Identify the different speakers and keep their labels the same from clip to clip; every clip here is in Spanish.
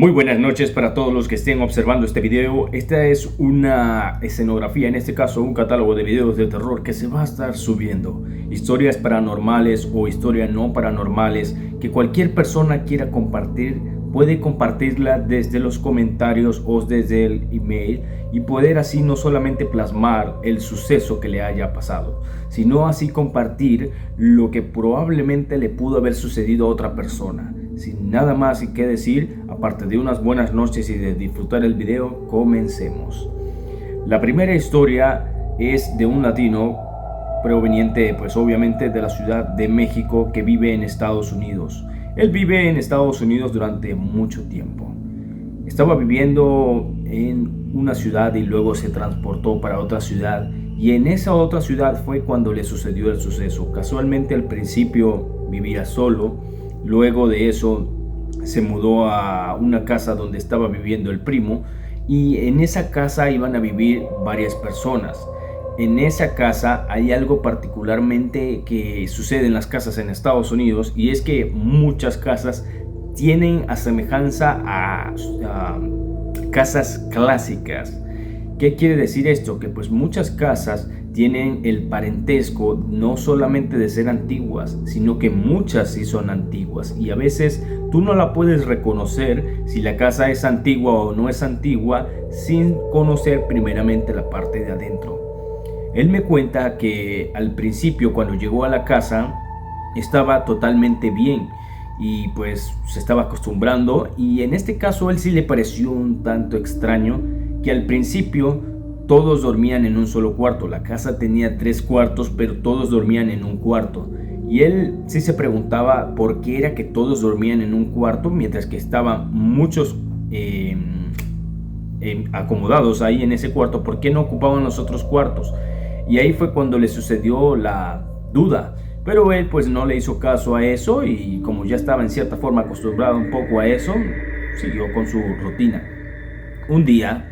Speaker 1: Muy buenas noches para todos los que estén observando este video. Esta es una escenografía, en este caso un catálogo de videos de terror que se va a estar subiendo. Historias paranormales o historias no paranormales que cualquier persona quiera compartir, puede compartirla desde los comentarios o desde el email y poder así no solamente plasmar el suceso que le haya pasado, sino así compartir lo que probablemente le pudo haber sucedido a otra persona. Sin nada más que decir, aparte de unas buenas noches y de disfrutar el video, comencemos. La primera historia es de un latino proveniente pues obviamente de la Ciudad de México que vive en Estados Unidos. Él vive en Estados Unidos durante mucho tiempo. Estaba viviendo en una ciudad y luego se transportó para otra ciudad, y en esa otra ciudad fue cuando le sucedió el suceso. Casualmente al principio vivía solo, luego de eso se mudó a una casa donde estaba viviendo el primo, y en esa casa iban a vivir varias personas. En esa casa hay algo particularmente que sucede en las casas en Estados Unidos, y es que muchas casas tienen a semejanza a casas clásicas. ¿Qué quiere decir esto? Que pues muchas casas tienen el parentesco no solamente de ser antiguas, sino que muchas sí son antiguas, y a veces tú no la puedes reconocer si la casa es antigua o no es antigua sin conocer primeramente la parte de adentro. Él me cuenta que al principio, cuando llegó a la casa, estaba totalmente bien y pues se estaba acostumbrando, y en este caso a él sí le pareció un tanto extraño que al principio todos dormían en un solo cuarto. La casa tenía 3 cuartos, pero todos dormían en un cuarto, y él sí se preguntaba por qué era que todos dormían en un cuarto mientras que estaban muchos acomodados ahí en ese cuarto. ¿Por qué no ocupaban los otros cuartos? Y ahí fue cuando le sucedió la duda, pero él pues no le hizo caso a eso, y como ya estaba en cierta forma acostumbrado un poco a eso, siguió con su rutina. Un día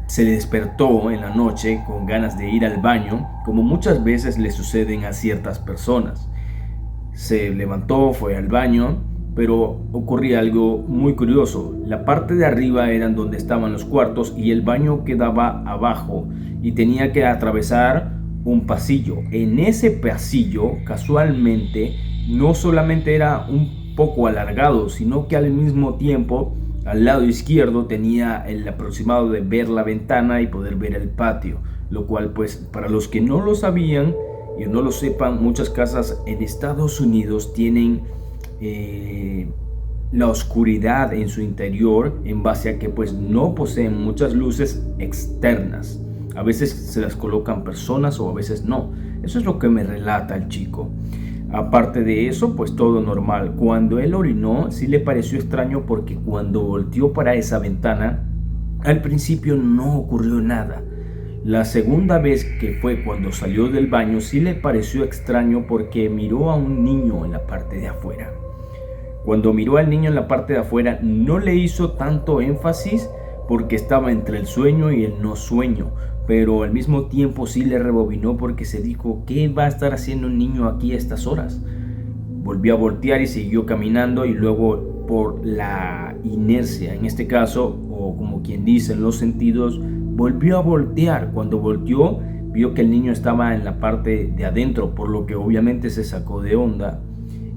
Speaker 1: se despertó en la noche con ganas de ir al baño, como muchas veces le suceden a ciertas personas. Se levantó, fue al baño, pero ocurría algo muy curioso. La parte de arriba eran donde estaban los cuartos y el baño quedaba abajo, y tenía que atravesar un pasillo. En ese pasillo, casualmente, no solamente era un poco alargado, sino que al mismo tiempo al lado izquierdo tenía el aproximado de ver la ventana y poder ver el patio, lo cual pues para los que no lo sabían y no lo sepan, muchas casas en Estados Unidos tienen la oscuridad en su interior en base a que pues no poseen muchas luces externas. A veces se las colocan personas o a veces no. Eso es lo que me relata el chico. Aparte de eso, pues todo normal. Cuando él orinó, sí le pareció extraño porque cuando volteó para esa ventana, al principio no ocurrió nada. La segunda vez, que fue cuando salió del baño, sí le pareció extraño porque miró a un niño en la parte de afuera. Cuando miró al niño en la parte de afuera, no le hizo tanto énfasis porque estaba entre el sueño y el no sueño, pero al mismo tiempo sí le rebobinó porque se dijo: ¿qué va a estar haciendo un niño aquí a estas horas? Volvió a voltear y siguió caminando, y luego por la inercia, en este caso, o como quien dice, en los sentidos, volvió a voltear. Cuando volteó, vio que el niño estaba en la parte de adentro, por lo que obviamente se sacó de onda,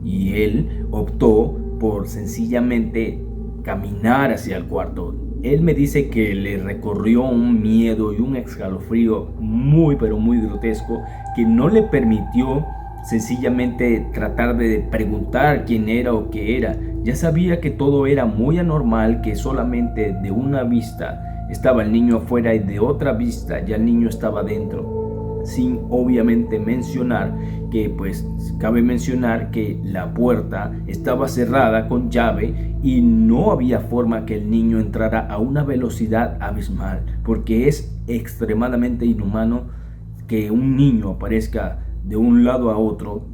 Speaker 1: y él optó por sencillamente caminar hacia el cuarto. Él me dice que le recorrió un miedo y un escalofrío muy pero muy grotesco que no le permitió sencillamente tratar de preguntar quién era o qué era. Ya sabía que todo era muy anormal, que solamente de una vista estaba el niño afuera y de otra vista ya el niño estaba dentro, sin obviamente mencionar que pues cabe mencionar que la puerta estaba cerrada con llave y no había forma que el niño entrara a una velocidad abismal, porque es extremadamente inhumano que un niño aparezca de un lado a otro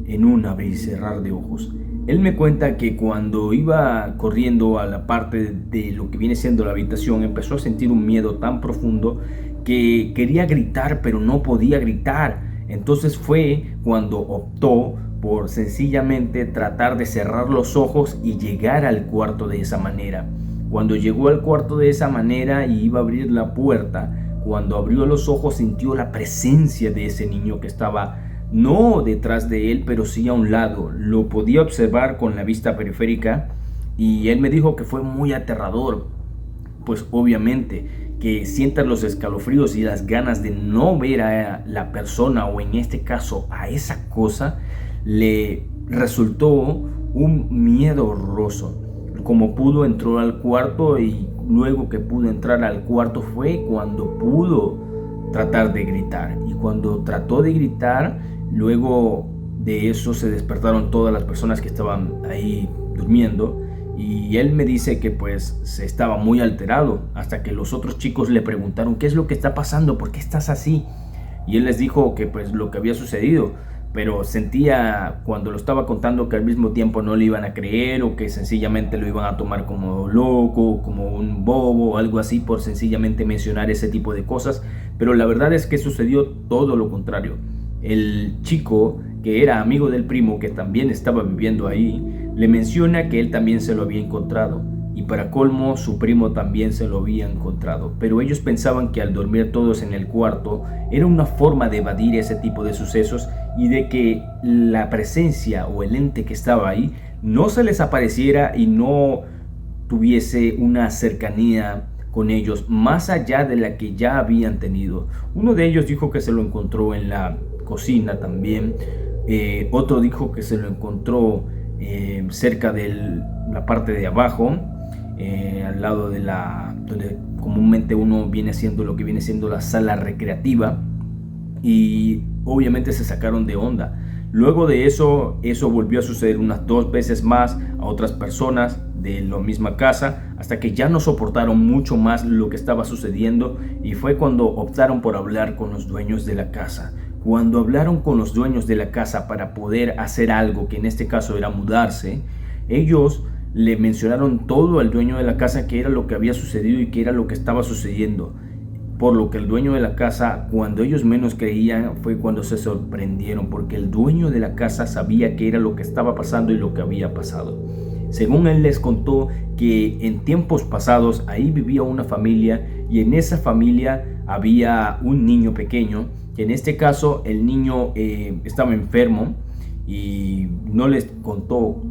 Speaker 1: en un abrir y cerrar de ojos. Él me cuenta que cuando iba corriendo a la parte de lo que viene siendo la habitación, empezó a sentir un miedo tan profundo que quería gritar pero no podía gritar. Entonces fue cuando optó por sencillamente tratar de cerrar los ojos y llegar al cuarto de esa manera. Cuando llegó al cuarto de esa manera y iba a abrir la puerta, cuando abrió los ojos sintió la presencia de ese niño que estaba no detrás de él, pero sí a un lado. Lo podía observar con la vista periférica y él me dijo que fue muy aterrador, pues obviamente que sientas los escalofríos y las ganas de no ver a la persona, o en este caso a esa cosa, le resultó un miedo horroroso. Como pudo, entró al cuarto, y luego que pudo entrar al cuarto fue cuando pudo tratar de gritar. Y cuando trató de gritar, luego de eso se despertaron todas las personas que estaban ahí durmiendo. Y él me dice que pues se estaba muy alterado, hasta que los otros chicos le preguntaron: ¿qué es lo que está pasando? ¿Por qué estás así? Y él les dijo que pues lo que había sucedido, pero sentía cuando lo estaba contando que al mismo tiempo no le iban a creer, o que sencillamente lo iban a tomar como loco, como un bobo o algo así, por sencillamente mencionar ese tipo de cosas. Pero la verdad es que sucedió todo lo contrario. El chico, que era amigo del primo que también estaba viviendo ahí, le menciona que él también se lo había encontrado, y para colmo su primo también se lo había encontrado, pero ellos pensaban que al dormir todos en el cuarto era una forma de evadir ese tipo de sucesos, y de que la presencia o el ente que estaba ahí no se les apareciera y no tuviese una cercanía con ellos más allá de la que ya habían tenido. Uno de ellos dijo que se lo encontró en la cocina también. Otro dijo que se lo encontró cerca de la parte de abajo, al lado de donde comúnmente uno viene haciendo lo que viene siendo la sala recreativa, y obviamente se sacaron de onda. Luego de eso volvió a suceder unas 2 veces más a otras personas de la misma casa, hasta que ya no soportaron mucho más lo que estaba sucediendo, y fue cuando optaron por hablar con los dueños de la casa. Cuando hablaron con los dueños de la casa para poder hacer algo, que en este caso era mudarse, ellos le mencionaron todo al dueño de la casa, que era lo que había sucedido y que era lo que estaba sucediendo. Por lo que el dueño de la casa, cuando ellos menos creían, fue cuando se sorprendieron, porque el dueño de la casa sabía qué era lo que estaba pasando y lo que había pasado. Según él les contó que en tiempos pasados ahí vivía una familia, y en esa familia había un niño pequeño, que en este caso el niño estaba enfermo, y no les contó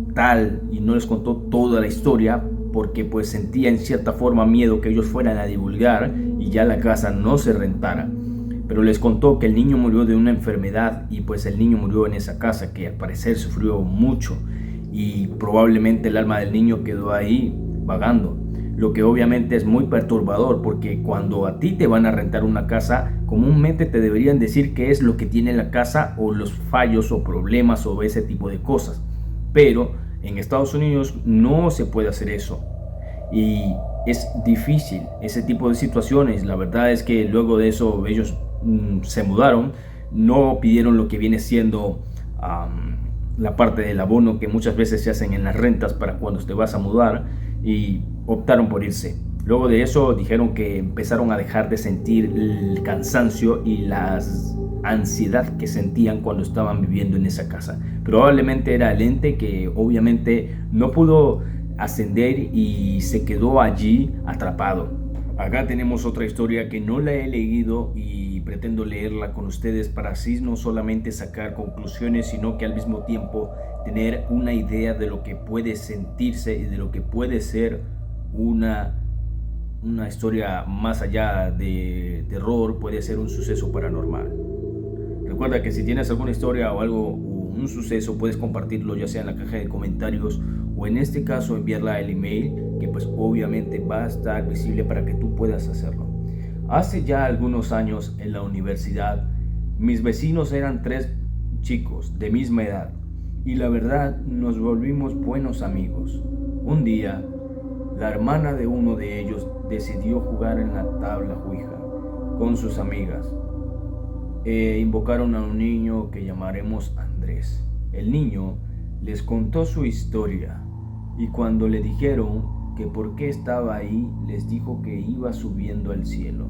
Speaker 1: toda la historia, porque pues sentía en cierta forma miedo que ellos fueran a divulgar y ya la casa no se rentara. Pero les contó que el niño murió de una enfermedad, y pues el niño murió en esa casa, que al parecer sufrió mucho, y probablemente el alma del niño quedó ahí vagando, lo que obviamente es muy perturbador, porque cuando a ti te van a rentar una casa, comúnmente te deberían decir qué es lo que tiene la casa, o los fallos o problemas o ese tipo de cosas. Pero en Estados Unidos no se puede hacer eso, y es difícil ese tipo de situaciones. La verdad es que luego de eso ellos se mudaron, no pidieron lo que viene siendo la parte del abono que muchas veces se hacen en las rentas para cuando te vas a mudar, y optaron por irse. Luego de eso dijeron que empezaron a dejar de sentir el cansancio y la ansiedad que sentían cuando estaban viviendo en esa casa. Probablemente era el ente que obviamente no pudo ascender y se quedó allí atrapado. Acá tenemos otra historia que no la he leído y pretendo leerla con ustedes, para así no solamente sacar conclusiones, sino que al mismo tiempo tener una idea de lo que puede sentirse y de lo que puede ser una historia más allá de terror, puede ser un suceso paranormal. Recuerda que si tienes alguna historia o algo, un suceso, puedes compartirlo ya sea en la caja de comentarios, o en este caso enviarla al email, que pues obviamente va a estar visible para que tú puedas hacerlo. Hace ya algunos años en la universidad, mis vecinos eran 3 chicos de misma edad, y la verdad nos volvimos buenos amigos. Un día, la hermana de uno de ellos decidió jugar en la tabla Ouija con sus amigas. Invocaron a un niño que llamaremos Andrés. El niño les contó su historia, y cuando le dijeron que por qué estaba ahí, les dijo que iba subiendo al cielo.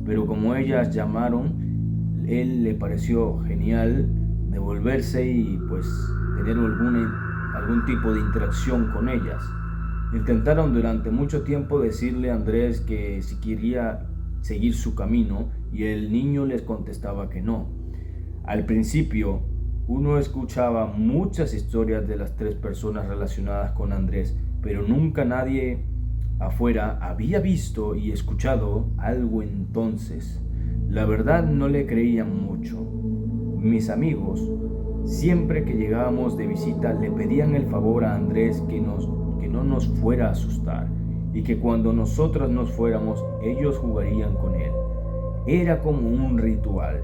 Speaker 1: Pero como ellas llamaron, él le pareció genial devolverse y pues tener algún tipo de interacción con ellas. Intentaron durante mucho tiempo decirle a Andrés que si quería seguir su camino y el niño les contestaba que no. Al principio uno escuchaba muchas historias de las tres personas relacionadas con Andrés, pero nunca nadie afuera había visto y escuchado algo entonces. La verdad no le creían mucho. Mis amigos, siempre que llegábamos de visita, le pedían el favor a Andrés que no nos fuera a asustar y que cuando nosotros nos fuéramos, ellos jugarían con él. Era como un ritual,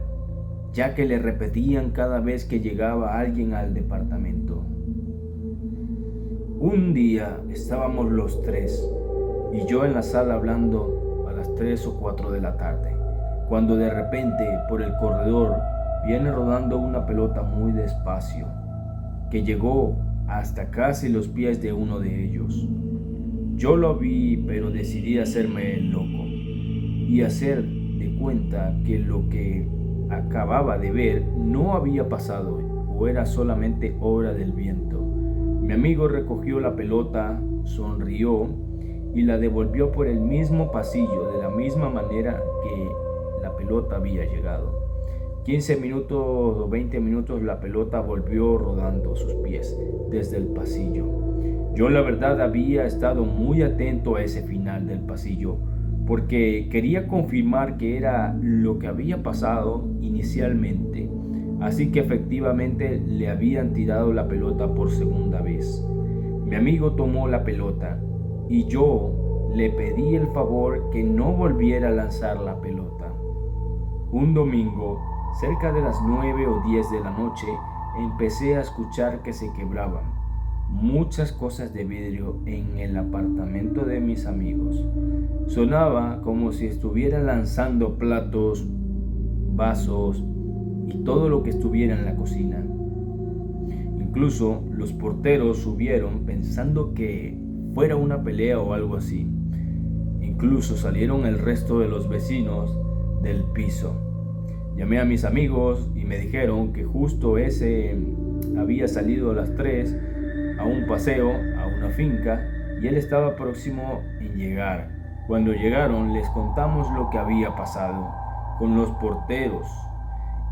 Speaker 1: ya que le repetían cada vez que llegaba alguien al departamento. Un día estábamos los tres y yo en la sala hablando a las 3 o 4 de la tarde, cuando de repente por el corredor viene rodando una pelota muy despacio, que llegó hasta casi los pies de uno de ellos. Yo lo vi, pero decidí hacerme el loco y hacer de cuenta que lo que acababa de ver no había pasado o era solamente obra del viento. Mi amigo recogió la pelota, sonrió y la devolvió por el mismo pasillo de la misma manera que la pelota había llegado. 15 minutos o 20 minutos la pelota volvió rodando a sus pies desde el pasillo. Yo la verdad había estado muy atento a ese final del pasillo porque quería confirmar que era lo que había pasado inicialmente. Así que efectivamente le habían tirado la pelota por segunda vez. Mi amigo tomó la pelota y yo le pedí el favor que no volviera a lanzar la pelota. Un domingo, cerca de las 9 o 10 de la noche, empecé a escuchar que se quebraban muchas cosas de vidrio en el apartamento de mis amigos. Sonaba como si estuvieran lanzando platos, vasos y todo lo que estuviera en la cocina. Incluso los porteros subieron pensando que fuera una pelea o algo así. Incluso salieron el resto de los vecinos del piso. Llamé a mis amigos y me dijeron que justo ese había salido a las 3 a un paseo, a una finca, y él estaba próximo en llegar. Cuando llegaron les contamos lo que había pasado con los porteros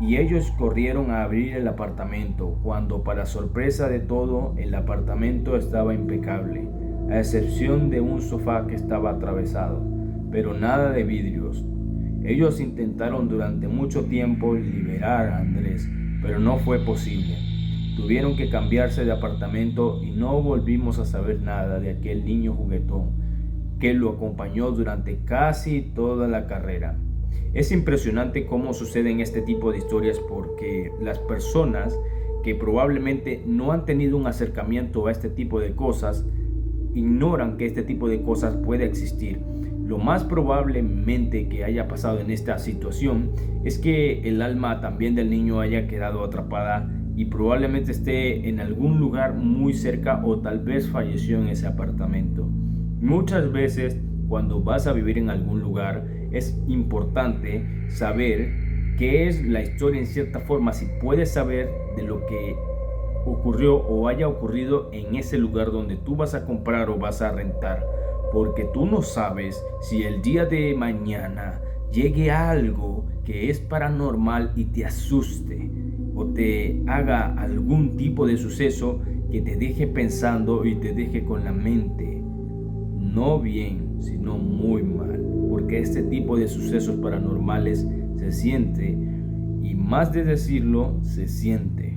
Speaker 1: y ellos corrieron a abrir el apartamento, cuando para sorpresa de todo el apartamento estaba impecable, a excepción de un sofá que estaba atravesado, pero nada de vidrios. Ellos intentaron durante mucho tiempo liberar a Andrés, pero no fue posible. Tuvieron que cambiarse de apartamento y no volvimos a saber nada de aquel niño juguetón que lo acompañó durante casi toda la carrera. Es impresionante cómo suceden este tipo de historias porque las personas que probablemente no han tenido un acercamiento a este tipo de cosas ignoran que este tipo de cosas puede existir. Lo más probablemente que haya pasado en esta situación es que el alma también del niño haya quedado atrapada y probablemente esté en algún lugar muy cerca o tal vez falleció en ese apartamento. Muchas veces cuando vas a vivir en algún lugar es importante saber qué es la historia en cierta forma, si puedes saber de lo que ocurrió o haya ocurrido en ese lugar donde tú vas a comprar o vas a rentar. Porque tú no sabes si el día de mañana llegue algo que es paranormal y te asuste o te haga algún tipo de suceso que te deje pensando y te deje con la mente no bien, sino muy mal, porque este tipo de sucesos paranormales se siente y más de decirlo, se siente.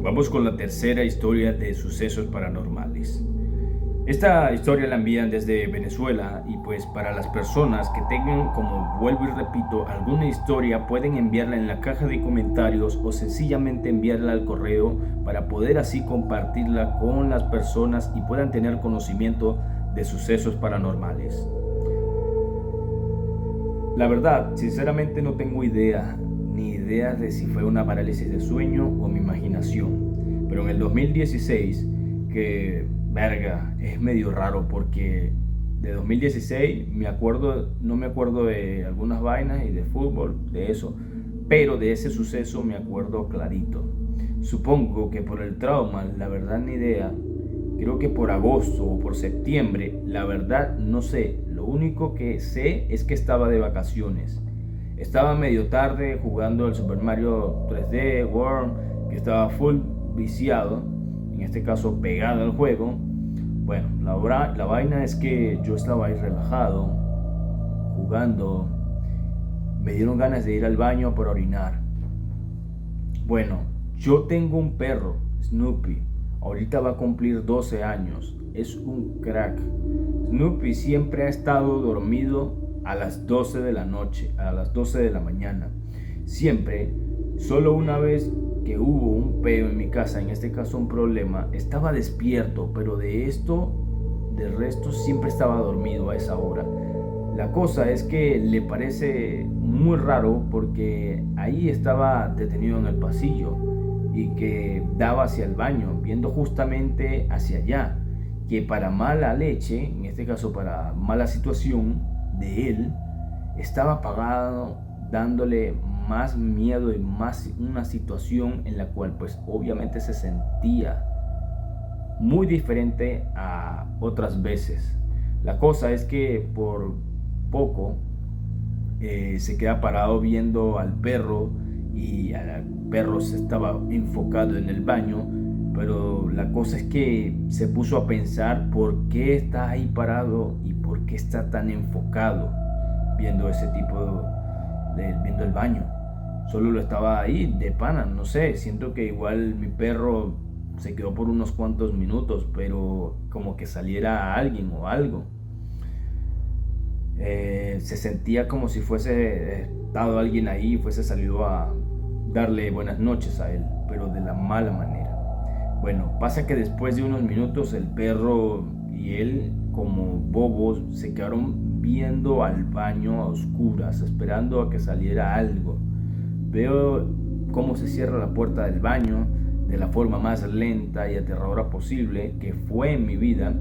Speaker 1: Vamos con la tercera historia de sucesos paranormales. Esta historia la envían desde Venezuela y pues para las personas que tengan, como vuelvo y repito, alguna historia pueden enviarla en la caja de comentarios o sencillamente enviarla al correo para poder así compartirla con las personas y puedan tener conocimiento de sucesos paranormales. La verdad, sinceramente no tengo ni idea de si fue una parálisis de sueño o mi imaginación, pero en el 2016, que verga, es medio raro porque de 2016 me acuerdo, no me acuerdo de algunas vainas y de fútbol, de eso, pero de ese suceso me acuerdo clarito. Supongo que por el trauma, la verdad ni idea, creo que por agosto o por septiembre, la verdad no sé, lo único que sé es que estaba de vacaciones. Estaba medio tarde jugando el Super Mario 3D World, que estaba full viciado, en este caso pegado al juego. Bueno, la vaina es que yo estaba ahí relajado, jugando, me dieron ganas de ir al baño para orinar. Bueno, yo tengo un perro, Snoopy, ahorita va a cumplir 12 años, es un crack. Snoopy siempre ha estado dormido a las 12 de la noche, a las 12 de la mañana. Siempre, solo una vez que hubo un peo en mi casa, en este caso un problema, estaba despierto, pero de resto siempre estaba dormido a esa hora. La cosa es que le parece muy raro porque ahí estaba detenido en el pasillo y que daba hacia el baño, viendo justamente hacia allá, que para mala leche, en este caso para mala situación de él, estaba apagado, dándole más miedo y más una situación en la cual pues obviamente se sentía muy diferente a otras veces. La cosa es que por poco se queda parado viendo al perro y al perro se estaba enfocado en el baño, pero la cosa es que se puso a pensar por qué está ahí parado y por qué está tan enfocado viendo ese tipo viendo el baño. Solo lo estaba ahí de pana, no sé, siento que igual mi perro se quedó por unos cuantos minutos, pero como que saliera alguien o algo. Se sentía como si fuese estado alguien ahí y fuese salido a darle buenas noches a él, pero de la mala manera. Bueno, pasa que después de unos minutos el perro y él, como bobos, se quedaron viendo al baño a oscuras, esperando a que saliera algo. Veo cómo se cierra la puerta del baño de la forma más lenta y aterradora posible que fue en mi vida.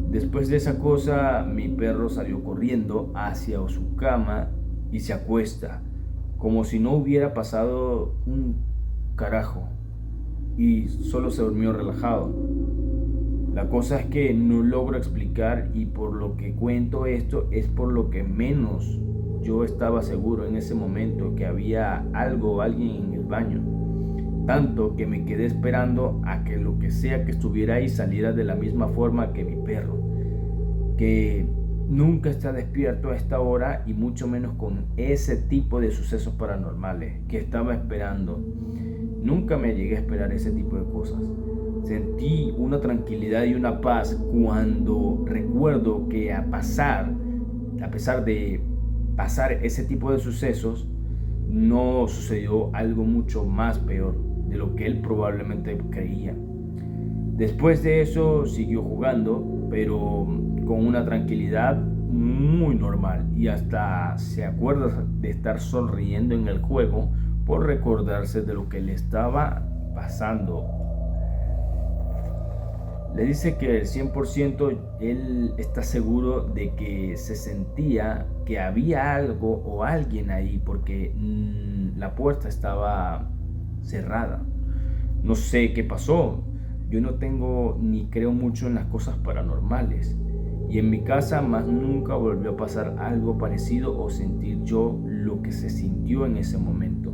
Speaker 1: Después de esa cosa, mi perro salió corriendo hacia su cama y se acuesta, como si no hubiera pasado un carajo, y solo se durmió relajado. La cosa es que no logro explicar, y por lo que cuento esto es por lo que menos yo estaba seguro en ese momento que había algo o alguien en el baño. Tanto que me quedé esperando a que lo que sea que estuviera ahí saliera de la misma forma que mi perro, que nunca está despierto a esta hora y mucho menos con ese tipo de sucesos paranormales que estaba esperando. Nunca me llegué a esperar ese tipo de cosas. Sentí una tranquilidad y una paz cuando recuerdo que a pesar de pasar ese tipo de sucesos, no sucedió algo mucho más peor de lo que él probablemente creía. Después de eso siguió jugando, pero con una tranquilidad muy normal, y hasta se acuerda de estar sonriendo en el juego por recordarse de lo que le estaba pasando. Le dice que el 100% él está seguro de que se sentía que había algo o alguien ahí porque la puerta estaba cerrada. No sé qué pasó. Yo no tengo ni creo mucho en las cosas paranormales. Y en mi casa más nunca volvió a pasar algo parecido o sentir yo lo que se sintió en ese momento.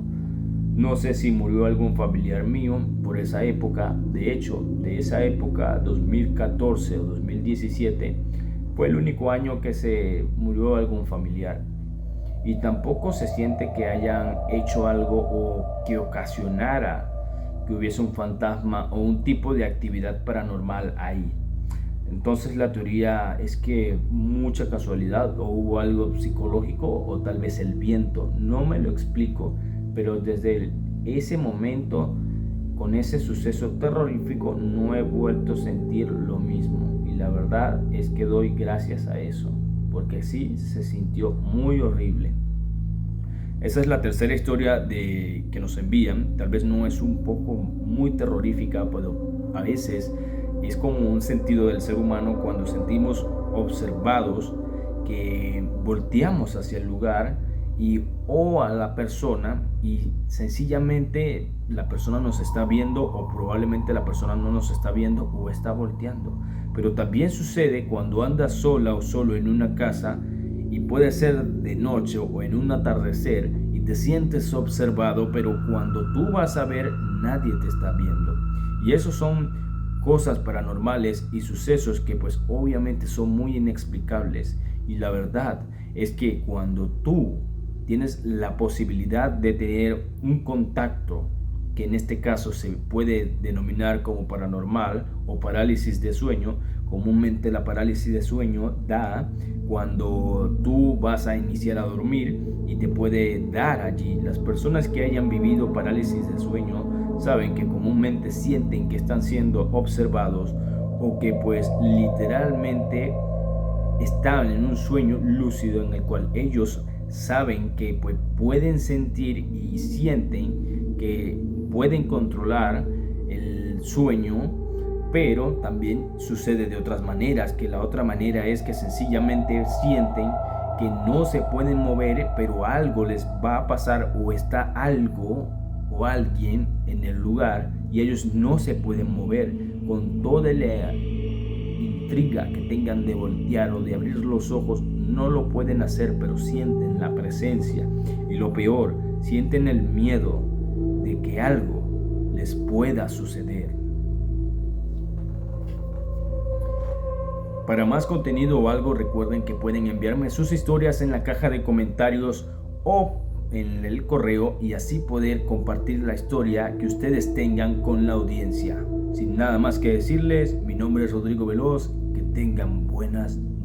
Speaker 1: No sé si murió algún familiar mío por esa época. De hecho, de esa época, 2014 o 2017, fue el único año que se murió algún familiar. Y tampoco se siente que hayan hecho algo o que ocasionara que hubiese un fantasma o un tipo de actividad paranormal ahí. Entonces la teoría es que mucha casualidad o hubo algo psicológico o tal vez el viento. No me lo explico, pero desde ese momento, con ese suceso terrorífico, no he vuelto a sentir lo mismo. Y la verdad es que doy gracias a eso, porque sí se sintió muy horrible. Esa es la tercera historia que nos envían. Tal vez no es un poco muy terrorífica, pero a veces es como un sentido del ser humano cuando sentimos observados, que volteamos hacia el lugar y o a la persona y sencillamente la persona nos está viendo, o probablemente la persona no nos está viendo o está volteando. Pero también sucede cuando andas sola o solo en una casa, y puede ser de noche o en un atardecer, y te sientes observado, pero cuando tú vas a ver, nadie te está viendo. Y esos son cosas paranormales y sucesos que pues obviamente son muy inexplicables. Y la verdad es que cuando tú tienes la posibilidad de tener un contacto, que en este caso se puede denominar como paranormal o parálisis de sueño. Comúnmente la parálisis de sueño da cuando tú vas a iniciar a dormir y te puede dar allí. Las personas que hayan vivido parálisis de sueño saben que comúnmente sienten que están siendo observados, o que pues literalmente están en un sueño lúcido en el cual ellos saben que pues pueden sentir y sienten que pueden controlar el sueño. Pero también sucede de otras maneras, que la otra manera es que sencillamente sienten que no se pueden mover, pero algo les va a pasar, o está algo o alguien en el lugar y ellos no se pueden mover. Con toda la intriga que tengan de voltear o de abrir los ojos, no lo pueden hacer, pero sienten la presencia. Y lo peor, sienten el miedo de que algo les pueda suceder. Para más contenido o algo, recuerden que pueden enviarme sus historias en la caja de comentarios o en el correo, y así poder compartir la historia que ustedes tengan con la audiencia. Sin nada más que decirles, mi nombre es Rodrigo Veloz. Que tengan buenas noches.